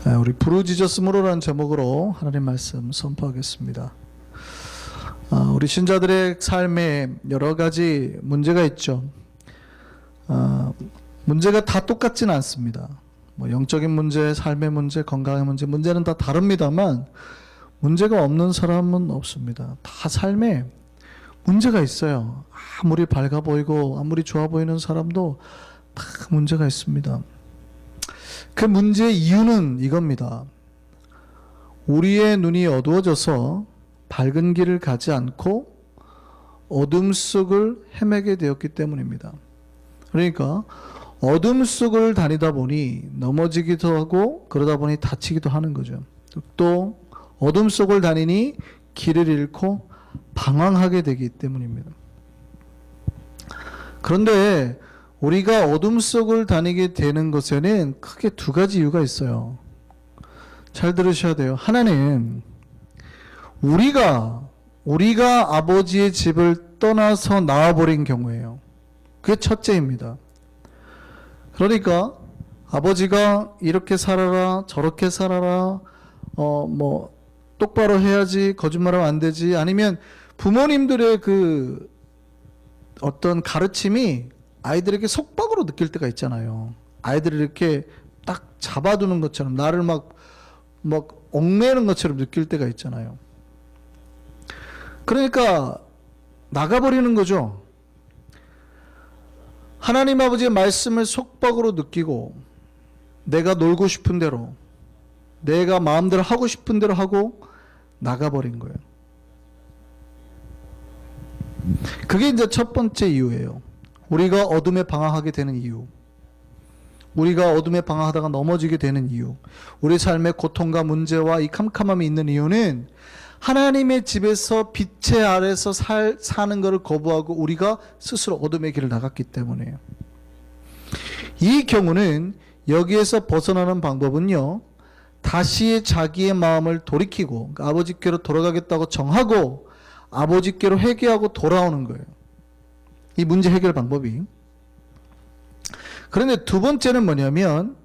우리 부르짖었으므로라는 제목으로 하나님 말씀 선포하겠습니다. 우리 신자들의 삶에 여러 가지 문제가 있죠. 문제가 다 똑같지는 않습니다. 영적인 문제, 삶의 문제, 건강의 문제, 문제는 다 다릅니다만 문제가 없는 사람은 없습니다. 다 삶에 문제가 있어요. 아무리 밝아 보이고 아무리 좋아 보이는 사람도 다 문제가 있습니다. 그 문제의 이유는 이겁니다. 우리의 눈이 어두워져서 밝은 길을 가지 않고 어둠 속을 헤매게 되었기 때문입니다. 그러니까 어둠 속을 다니다 보니 넘어지기도 하고 그러다 보니 다치기도 하는 거죠. 또 어둠 속을 다니니 길을 잃고 방황하게 되기 때문입니다. 그런데 우리가 어둠 속을 다니게 되는 것에는 크게 두 가지 이유가 있어요. 잘 들으셔야 돼요. 하나는 우리가 아버지의 집을 떠나서 나와버린 경우예요. 그게 첫째입니다. 그러니까 아버지가 이렇게 살아라, 저렇게 살아라, 똑바로 해야지, 거짓말하면 안 되지, 아니면 부모님들의 그 어떤 가르침이 아이들에게 속박으로 느낄 때가 있잖아요. 아이들을 이렇게 딱 잡아두는 것처럼, 나를 막 얽매는 것처럼 느낄 때가 있잖아요. 그러니까 나가버리는 거죠. 하나님 아버지의 말씀을 속박으로 느끼고 내가 놀고 싶은 대로, 내가 마음대로 하고 싶은 대로 하고 나가버린 거예요. 그게 이제 첫 번째 이유예요. 우리가 어둠에 방황하게 되는 이유, 우리가 어둠에 방황하다가 넘어지게 되는 이유, 우리 삶의 고통과 문제와 이 캄캄함이 있는 이유는 하나님의 집에서 빛의 아래서 사는 것을 거부하고 우리가 스스로 어둠의 길을 나갔기 때문이에요. 이 경우는 여기에서 벗어나는 방법은요, 다시 자기의 마음을 돌이키고 아버지께로 돌아가겠다고 정하고 아버지께로 회개하고 돌아오는 거예요. 이 문제 해결 방법이. 그런데 두 번째는 뭐냐면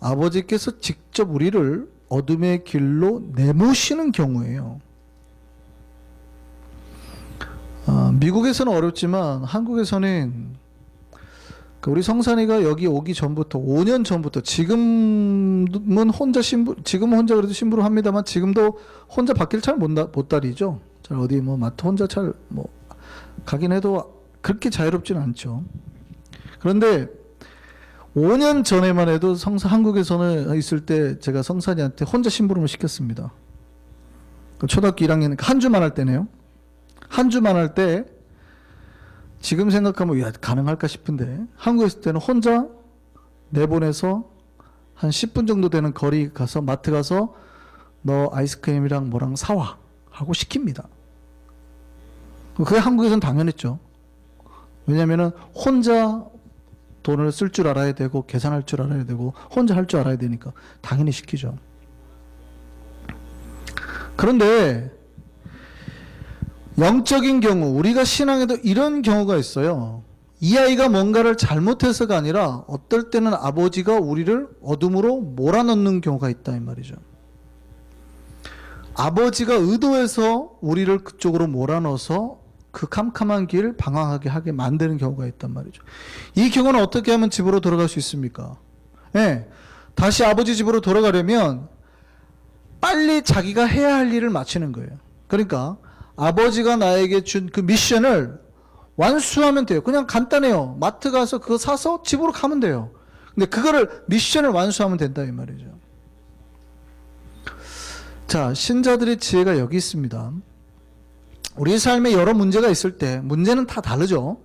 아버지께서 직접 우리를 어둠의 길로 내모시는 경우예요. 미국에서는 어렵지만 한국에서는 우리 성산이가 여기 오기 전부터 5년 전부터, 지금은 혼자 그래도 신부를 합니다만 지금도 혼자 밖을 잘 못 다니죠. 잘 어디 마트 혼자 잘 가긴 해도 그렇게 자유롭지는 않죠. 그런데 5년 전에만 해도 한국에서는 있을 때 제가 성산이한테 혼자 심부름을 시켰습니다. 초등학교 1학년 한 주만 할 때네요. 한 주만 할 때 지금 생각하면 가능할까 싶은데 한국에 있을 때는 혼자 내보내서 한 10분 정도 되는 거리 가서 마트 가서 너 아이스크림이랑 뭐랑 사와 하고 시킵니다. 그게 한국에서는 당연했죠. 왜냐면은 혼자 돈을 쓸 줄 알아야 되고 계산할 줄 알아야 되고 혼자 할 줄 알아야 되니까 당연히 시키죠. 그런데 영적인 경우, 우리가 신앙에도 이런 경우가 있어요. 이 아이가 뭔가를 잘못해서가 아니라 어떨 때는 아버지가 우리를 어둠으로 몰아넣는 경우가 있다 이 말이죠. 아버지가 의도해서 우리를 그쪽으로 몰아넣어서 그 캄캄한 길 방황하게 하게 만드는 경우가 있단 말이죠. 이 경우는 어떻게 하면 집으로 돌아갈 수 있습니까? 네, 다시 아버지 집으로 돌아가려면 빨리 자기가 해야 할 일을 마치는 거예요. 그러니까 아버지가 나에게 준 그 미션을 완수하면 돼요. 그냥 간단해요. 마트 가서 그거 사서 집으로 가면 돼요. 근데 그거를 미션을 완수하면 된다 이 말이죠. 자, 신자들의 지혜가 여기 있습니다. 우리 삶에 여러 문제가 있을 때, 문제는 다 다르죠.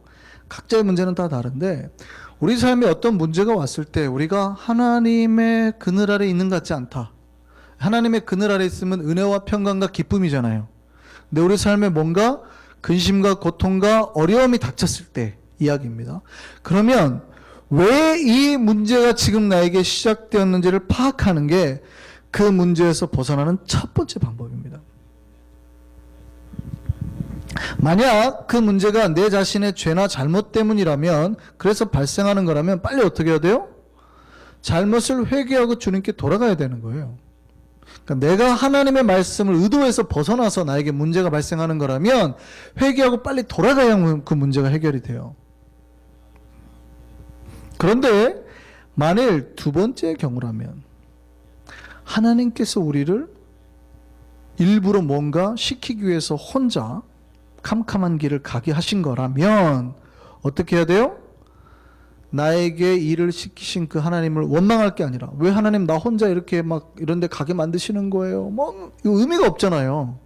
각자의 문제는 다 다른데 우리 삶에 어떤 문제가 왔을 때 우리가 하나님의 그늘 아래 있는 것 같지 않다. 하나님의 그늘 아래 있으면 은혜와 평강과 기쁨이잖아요. 근데 우리 삶에 뭔가 근심과 고통과 어려움이 닥쳤을 때 이야기입니다. 그러면 왜 이 문제가 지금 나에게 시작되었는지를 파악하는 게 그 문제에서 벗어나는 첫 번째 방법입니다. 만약 그 문제가 내 자신의 죄나 잘못 때문이라면, 그래서 발생하는 거라면 빨리 어떻게 해야 돼요? 잘못을 회개하고 주님께 돌아가야 되는 거예요. 그러니까 내가 하나님의 말씀을 의도해서 벗어나서 나에게 문제가 발생하는 거라면 회개하고 빨리 돌아가야 그 문제가 해결이 돼요. 그런데 만일 두 번째 경우라면 하나님께서 우리를 일부러 뭔가 시키기 위해서 혼자 캄캄한 길을 가게 하신 거라면 어떻게 해야 돼요? 나에게 일을 시키신 그 하나님을 원망할 게 아니라 왜 하나님 나 혼자 이렇게 막 이런 데 가게 만드시는 거예요? 뭐 이거 의미가 없잖아요.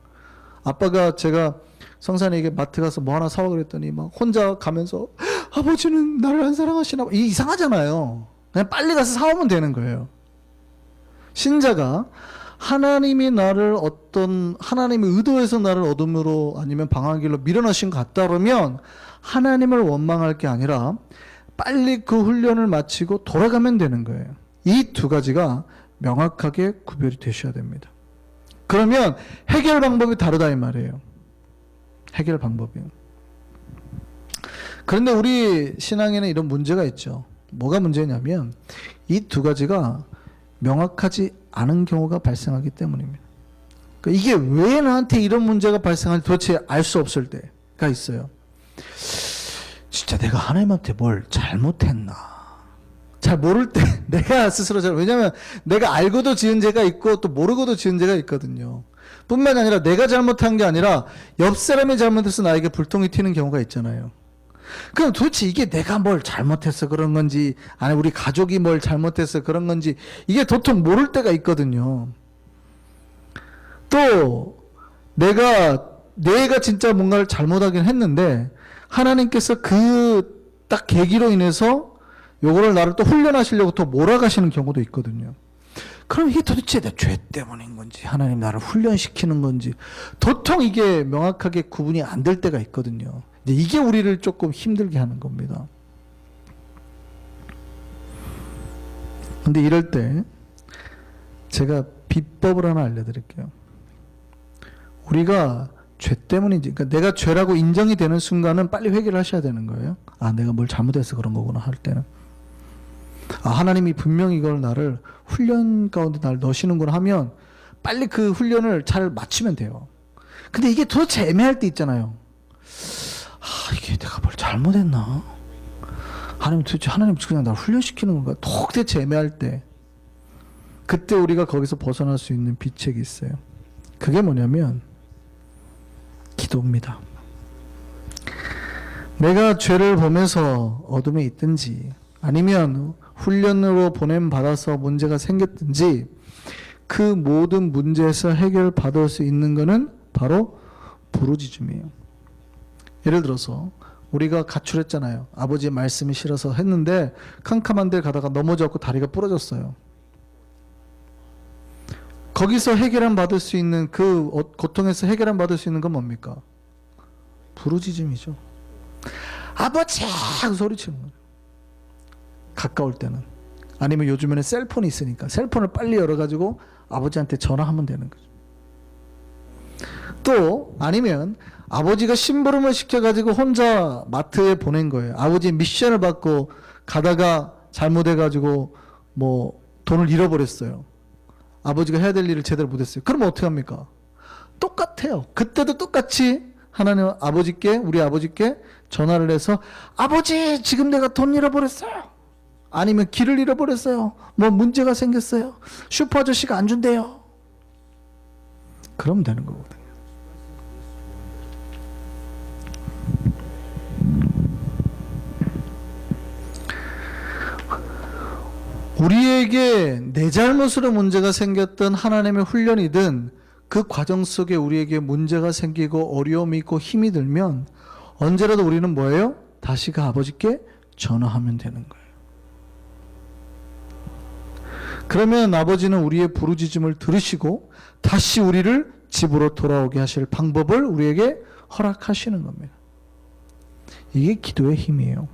아빠가 제가 성산에게 마트 가서 뭐 하나 사와 그랬더니 막 혼자 가면서 아버지는 나를 안 사랑하시나 봐. 이게 이상하잖아요. 그냥 빨리 가서 사오면 되는 거예요. 신자가 하나님이 나를 어떤 하나님의 의도에서 나를 어둠으로 아니면 방황 길로 밀어넣으신 것 같다 그러면 하나님을 원망할 게 아니라 빨리 그 훈련을 마치고 돌아가면 되는 거예요. 이 두 가지가 명확하게 구별이 되셔야 됩니다. 그러면 해결 방법이 다르다 이 말이에요. 해결 방법이요. 그런데 우리 신앙에는 이런 문제가 있죠. 뭐가 문제냐면 이 두 가지가 명확하지 않은 경우가 발생하기 때문입니다. 그러니까 이게 왜 나한테 이런 문제가 발생하는지 도대체 알 수 없을 때가 있어요. 진짜 내가 하나님한테 뭘 잘못했나? 잘 모를 때 내가 스스로 왜냐하면 내가 알고도 지은 죄가 있고 또 모르고도 지은 죄가 있거든요. 뿐만 아니라 내가 잘못한 게 아니라 옆 사람이 잘못해서 나에게 불통이 튀는 경우가 있잖아요. 그럼 도대체 이게 내가 뭘 잘못해서 그런 건지 아니 우리 가족이 뭘 잘못해서 그런 건지 이게 도통 모를 때가 있거든요. 또 내가 진짜 뭔가를 잘못하긴 했는데 하나님께서 그 딱 계기로 인해서 요거를 나를 또 훈련하시려고 또 몰아가시는 경우도 있거든요. 그럼 이게 도대체 내 죄 때문인 건지 하나님 나를 훈련시키는 건지 도통 이게 명확하게 구분이 안 될 때가 있거든요. 이게 우리를 조금 힘들게 하는 겁니다. 근데 이럴 때 제가 비법을 하나 알려드릴게요. 우리가 죄 때문인지, 그러니까 내가 죄라고 인정이 되는 순간은 빨리 회개를 하셔야 되는 거예요. 아, 내가 뭘 잘못해서 그런 거구나 할 때는. 아, 하나님이 분명히 이걸 나를 훈련 가운데 나를 넣으시는구나 하면 빨리 그 훈련을 잘 마치면 돼요. 근데 이게 도대체 애매할 때 있잖아요. 아, 이게 내가 뭘 잘못했나? 하나님 도대체 하나님 그냥 나를 훈련시키는 건가? 도대체 애매할 때 그때 우리가 거기서 벗어날 수 있는 비책이 있어요. 그게 뭐냐면 기도입니다. 내가 죄를 보면서 어둠에 있든지 아니면 훈련으로 보냄 받아서 문제가 생겼든지 그 모든 문제에서 해결받을 수 있는 것은 바로 부르짖음이에요. 예를 들어서 우리가 가출했잖아요. 아버지의 말씀이 싫어서 했는데 캄캄한 데 가다가 넘어졌고 다리가 부러졌어요. 거기서 해결함 받을 수 있는 그 고통에서 해결함 받을 수 있는 건 뭡니까? 부르짖음이죠. 아버지! 하고 소리치는 거예요. 가까울 때는. 아니면 요즘에는 셀폰이 있으니까 셀폰을 빨리 열어가지고 아버지한테 전화하면 되는 거죠. 또 아니면 아버지가 심부름을 시켜가지고 혼자 마트에 보낸 거예요. 아버지 미션을 받고 가다가 잘못해가지고 뭐 돈을 잃어버렸어요. 아버지가 해야 될 일을 제대로 못했어요. 그러면 어떻게 합니까? 똑같아요. 그때도 똑같이 하나님 아버지께 우리 아버지께 전화를 해서 아버지 지금 내가 돈 잃어버렸어요. 아니면 길을 잃어버렸어요. 뭐 문제가 생겼어요. 슈퍼 아저씨가 안 준대요. 그러면 되는 거거든요. 우리에게 내 잘못으로 문제가 생겼던 하나님의 훈련이든 그 과정 속에 우리에게 문제가 생기고 어려움이 있고 힘이 들면 언제라도 우리는 뭐예요? 다시 그 아버지께 전화하면 되는 거예요. 그러면 아버지는 우리의 부르짖음을 들으시고 다시 우리를 집으로 돌아오게 하실 방법을 우리에게 허락하시는 겁니다. 이게 기도의 힘이에요.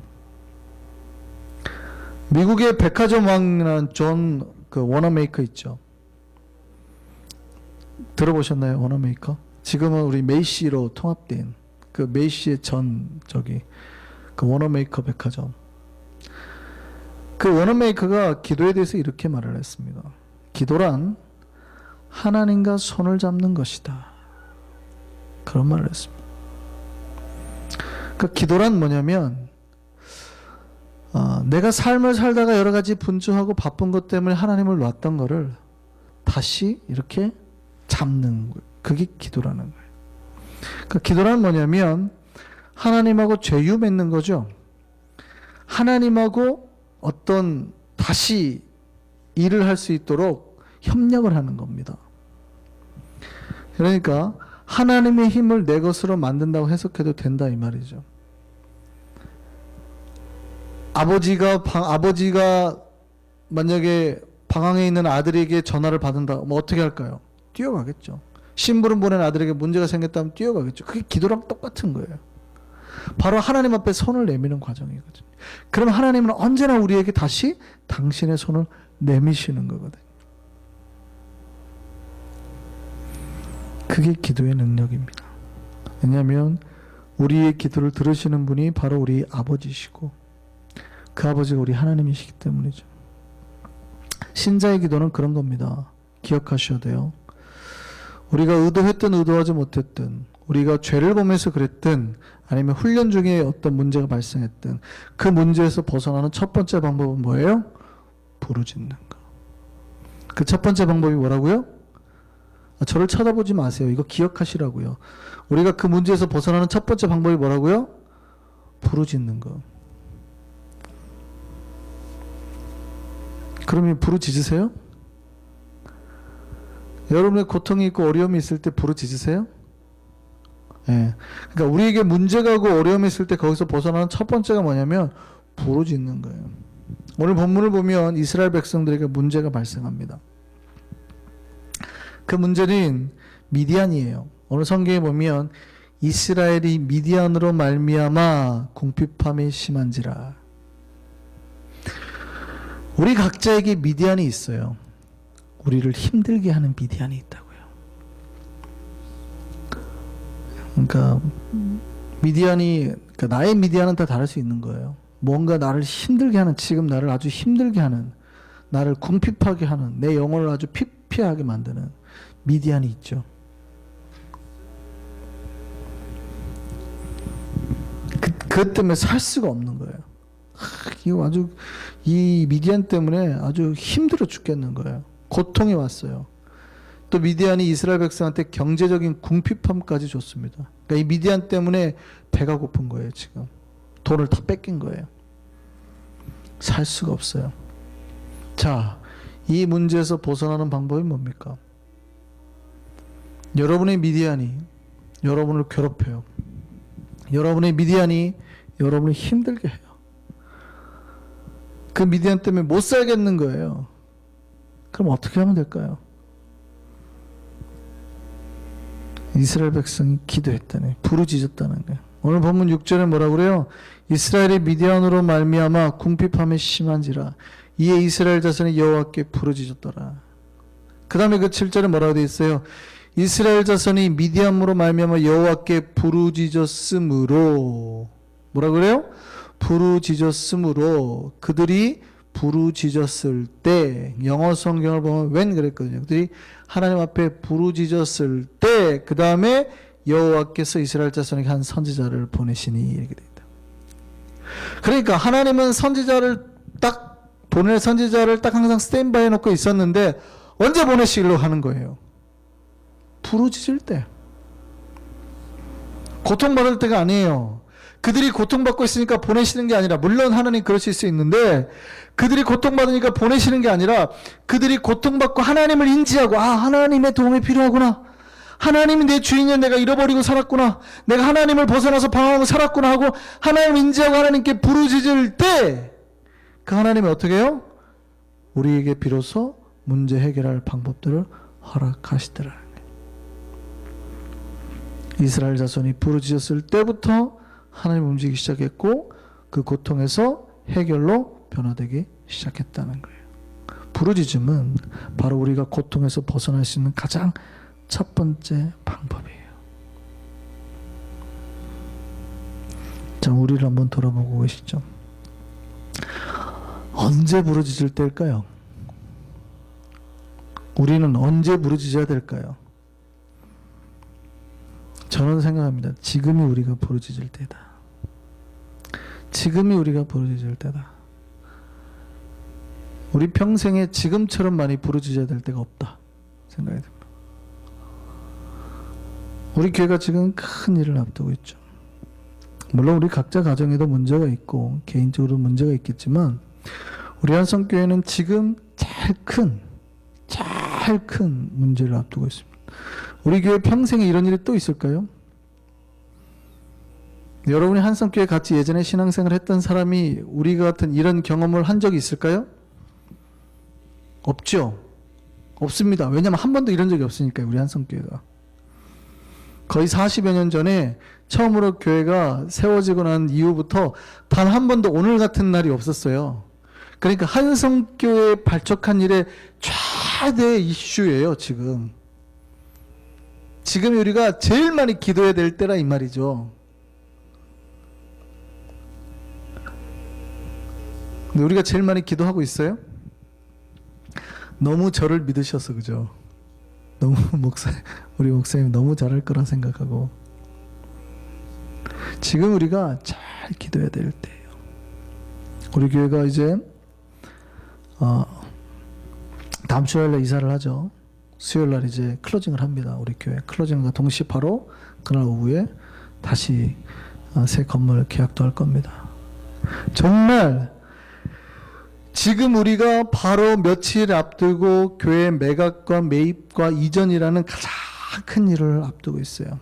미국의 백화점 왕이라는 존 워너메이커 있죠. 들어보셨나요? 워너메이커? 지금은 우리 메이시로 통합된 그 메이시의 그 워너메이커 백화점. 그 워너메이커가 기도에 대해서 이렇게 말을 했습니다. 기도란 하나님과 손을 잡는 것이다. 그런 말을 했습니다. 그러니까 기도란 뭐냐면 내가 삶을 살다가 여러 가지 분주하고 바쁜 것 때문에 하나님을 놨던 거를 다시 이렇게 잡는 거예요. 그게 기도라는 거예요. 그러니까 기도란 뭐냐면 하나님하고 죄유 맺는 거죠. 하나님하고 어떤 다시 일을 할 수 있도록 협력을 하는 겁니다. 그러니까 하나님의 힘을 내 것으로 만든다고 해석해도 된다 이 말이죠. 아버지가 만약에 방황에 있는 아들에게 전화를 받는다. 뭐 어떻게 할까요? 뛰어가겠죠. 심부름 보낸 아들에게 문제가 생겼다면 뛰어가겠죠. 그게 기도랑 똑같은 거예요. 바로 하나님 앞에 손을 내미는 과정이거든요. 그럼 하나님은 언제나 우리에게 다시 당신의 손을 내미시는 거거든요. 그게 기도의 능력입니다. 왜냐하면 우리의 기도를 들으시는 분이 바로 우리 아버지시고 그 아버지가 우리 하나님이시기 때문이죠. 신자의 기도는 그런 겁니다. 기억하셔야 돼요. 우리가 의도했든 의도하지 못했든 우리가 죄를 범해서 그랬든 아니면 훈련 중에 어떤 문제가 발생했든 그 문제에서 벗어나는 첫 번째 방법은 뭐예요? 부르짖는 거. 그 첫 번째 방법이 뭐라고요? 저를 쳐다보지 마세요. 이거 기억하시라고요. 우리가 그 문제에서 벗어나는 첫 번째 방법이 뭐라고요? 부르짖는 거. 그러면 부르짖으세요? 여러분의 고통이 있고 어려움이 있을 때 부르짖으세요? 예. 그러니까 우리에게 문제가 오고 어려움이 있을 때 거기서 벗어나는 첫 번째가 뭐냐면 부르짖는 거예요. 오늘 본문을 보면 이스라엘 백성들에게 문제가 발생합니다. 그 문제는 미디안이에요. 오늘 성경에 보면 이스라엘이 미디안으로 말미암아 궁핍함이 심한지라. 우리 각자에게 미디안이 있어요. 우리를 힘들게 하는 미디안이 있다고요. 그러니까 나의 미디안은 다 다를 수 있는 거예요. 뭔가 나를 힘들게 하는, 지금 나를 아주 힘들게 하는, 나를 궁핍하게 하는, 내 영혼을 아주 피폐하게 만드는 미디안이 있죠. 그것 때문에 살 수가 없는 거예요. 이거 아주 이 미디안 때문에 아주 힘들어 죽겠는 거예요. 고통이 왔어요. 또 미디안이 이스라엘 백성한테 경제적인 궁핍함까지 줬습니다. 그러니까 이 미디안 때문에 배가 고픈 거예요. 지금 돈을 다 뺏긴 거예요. 살 수가 없어요. 자, 이 문제에서 벗어나는 방법이 뭡니까? 여러분의 미디안이 여러분을 괴롭혀요. 여러분의 미디안이 여러분을 힘들게 해요. 그 미디안 때문에 못 살겠는 거예요. 그럼 어떻게 하면 될까요? 이스라엘 백성이 기도했다네. 부르짖었다는 거예요. 오늘 본문 6절에 뭐라고 그래요? 이스라엘이 미디안으로 말미암아 궁핍함이 심한지라 이에 이스라엘 자손이 여호와께 부르짖었더라. 그 다음에 그 7절에 뭐라고 되어 있어요? 이스라엘 자손이 미디안으로 말미암아 여호와께 부르짖었으므로 뭐라고 그래요? 부르짖었으므로 그들이 부르짖었을 때 영어 성경을 보면 when 그랬거든요. 그들이 하나님 앞에 부르짖었을 때 그 다음에 여호와께서 이스라엘 자손에게 한 선지자를 보내시니 이렇게 되어 있다. 그러니까 하나님은 보낼 선지자를 딱 항상 스탠바이 해놓고 있었는데 언제 보내시기로 하는 거예요? 부르짖을 때. 고통받을 때가 아니에요. 그들이 고통받고 있으니까 보내시는 게 아니라, 물론 하나님 그러실 수 있는데 그들이 고통받으니까 보내시는 게 아니라 그들이 고통받고 하나님을 인지하고 하나님의 도움이 필요하구나. 하나님이 내 주인이야. 내가 잃어버리고 살았구나. 내가 하나님을 벗어나서 방황하고 살았구나 하고 하나님을 인지하고 하나님께 부르짖을 때 그 하나님이 어떻게 해요? 우리에게 비로소 문제 해결할 방법들을 허락하시더라는 거예요. 이스라엘 자손이 부르짖었을 때부터 하나님이 움직이기 시작했고 그 고통에서 해결로 변화되기 시작했다는 거예요. 부르짖음은 바로 우리가 고통에서 벗어날 수 있는 가장 첫 번째 방법이에요. 자, 우리를 한번 돌아보고 계시죠. 언제 부르짖을 때일까요? 우리는 언제 부르짖어야 될까요? 저는 생각합니다. 지금이 우리가 부르짖을 때다. 지금이 우리가 부르짖을 때다. 우리 평생에 지금처럼 많이 부르짖어야 될 때가 없다 생각이 듭니다. 우리 교회가 지금 큰 일을 앞두고 있죠. 물론 우리 각자 가정에도 문제가 있고 개인적으로 문제가 있겠지만 우리 한성교회는 지금 제일 큰 문제를 앞두고 있습니다. 우리 교회 평생에 이런 일이 또 있을까요? 여러분이 한성교회 같이 예전에 신앙생활 했던 사람이 우리 같은 이런 경험을 한 적이 있을까요? 없죠. 없습니다. 왜냐하면 한 번도 이런 적이 없으니까요. 우리 한성교회가. 거의 40여 년 전에 처음으로 교회가 세워지고 난 이후부터 단 한 번도 오늘 같은 날이 없었어요. 그러니까 한성교회 발족한 일의 최대 이슈예요. 지금 우리가 제일 많이 기도해야 될 때라 이 말이죠. 근데 우리가 제일 많이 기도하고 있어요? 너무 저를 믿으셔서 그죠? 너무 우리 목사님 너무 잘할 거라 생각하고 지금 우리가 잘 기도해야 될 때예요. 우리 교회가 이제 다음 주 화요일에 이사를 하죠. 수요일날 이제 클로징을 합니다. 우리 교회 클로징과 동시에 바로 그날 오후에 다시 새 건물 계약도 할 겁니다. 정말 지금 우리가 바로 며칠 앞두고 교회 매각과 매입과 이전이라는 가장 큰 일을 앞두고 있어요.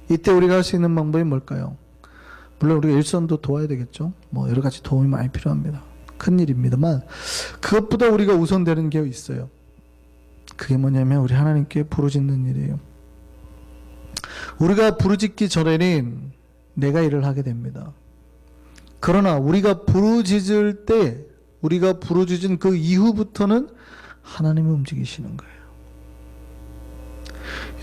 이때 우리가 할 수 있는 방법이 뭘까요? 물론 우리가 일선도 도와야 되겠죠. 뭐 여러 가지 도움이 많이 필요합니다. 큰 일입니다만 그것보다 우리가 우선되는 게 있어요. 그게 뭐냐면 우리 하나님께 부르짖는 일이에요. 우리가 부르짖기 전에는 내가 일을 하게 됩니다. 그러나 우리가 부르짖을 때 우리가 부르짖은 그 이후부터는 하나님이 움직이시는 거예요.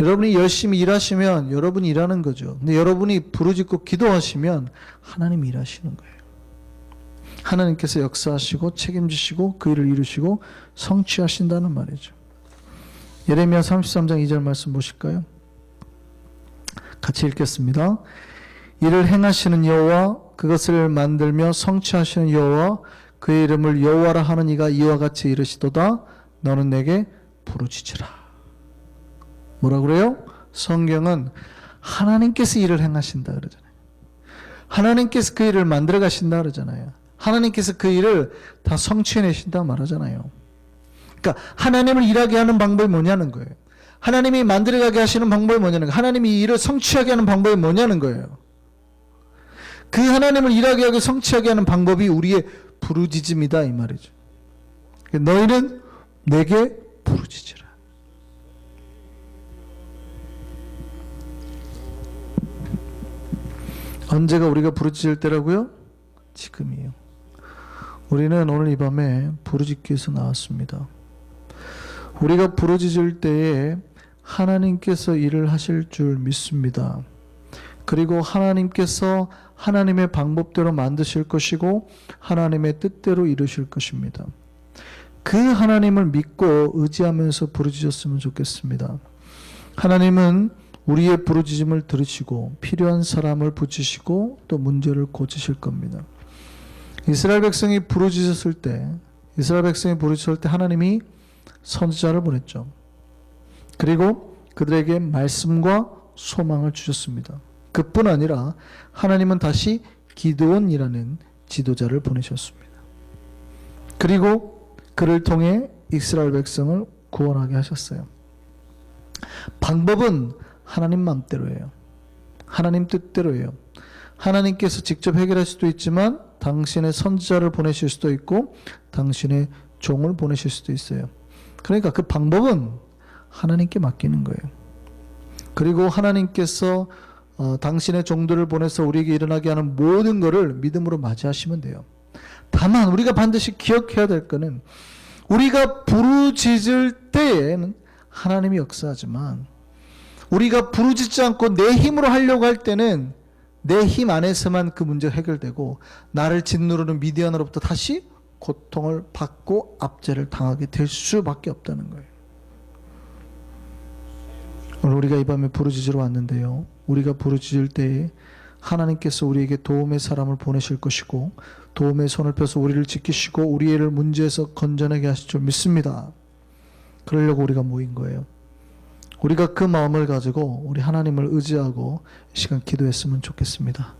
여러분이 열심히 일하시면 여러분이 일하는 거죠. 근데 여러분이 부르짖고 기도하시면 하나님이 일하시는 거예요. 하나님께서 역사하시고 책임지시고 그 일을 이루시고 성취하신다는 말이죠. 예레미야 33장 2절 말씀 보실까요? 같이 읽겠습니다. 이를 행하시는 여호와 그것을 만들며 성취하시는 여호와 그의 이름을 여호와라 하는 이가 이와 같이 이르시도다. 너는 내게 부르짖으라. 뭐라 그래요? 성경은 하나님께서 일을 행하신다 그러잖아요. 하나님께서 그 일을 만들어 가신다 그러잖아요. 하나님께서 그 일을 다 성취해내신다 말하잖아요. 그러니까 하나님을 일하게 하는 방법이 뭐냐는 거예요. 하나님이 만들어가게 하시는 방법이 뭐냐는 거예요. 하나님이 이 일을 성취하게 하는 방법이 뭐냐는 거예요. 그 하나님을 일하게 하고 성취하게 하는 방법이 우리의 부르짖음이다 이 말이죠. 너희는 내게 부르짖으라. 언제가 우리가 부르짖을 때라고요? 지금이에요. 우리는 오늘 이 밤에 부르짖기 위해서 나왔습니다. 우리가 부르짖을 때에 하나님께서 일을 하실 줄 믿습니다. 그리고 하나님께서 하나님의 방법대로 만드실 것이고 하나님의 뜻대로 이루실 것입니다. 그 하나님을 믿고 의지하면서 부르짖었으면 좋겠습니다. 하나님은 우리의 부르짖음을 들으시고 필요한 사람을 붙이시고 또 문제를 고치실 겁니다. 이스라엘 백성이 부르짖었을 때 하나님이 선지자를 보냈죠. 그리고 그들에게 말씀과 소망을 주셨습니다. 그뿐 아니라 하나님은 다시 기드온이라는 지도자를 보내셨습니다. 그리고 그를 통해 이스라엘 백성을 구원하게 하셨어요. 방법은 하나님 마음대로예요. 하나님 뜻대로예요. 하나님께서 직접 해결할 수도 있지만 당신의 선지자를 보내실 수도 있고 당신의 종을 보내실 수도 있어요. 그러니까 그 방법은 하나님께 맡기는 거예요. 그리고 하나님께서 당신의 종들을 보내서 우리에게 일어나게 하는 모든 것을 믿음으로 맞이하시면 돼요. 다만 우리가 반드시 기억해야 될 것은 우리가 부르짖을 때에는 하나님이 역사하지만 우리가 부르짖지 않고 내 힘으로 하려고 할 때는 내 힘 안에서만 그 문제가 해결되고 나를 짓누르는 미디안으로부터 다시 고통을 받고 압제를 당하게 될 수밖에 없다는 거예요. 오늘 우리가 이 밤에 부르짖으러 왔는데요. 우리가 부르짖을 때에 하나님께서 우리에게 도움의 사람을 보내실 것이고 도움의 손을 펴서 우리를 지키시고 우리를 문제에서 건져내게 하실 줄 믿습니다. 그러려고 우리가 모인 거예요. 우리가 그 마음을 가지고 우리 하나님을 의지하고 이 시간 기도했으면 좋겠습니다.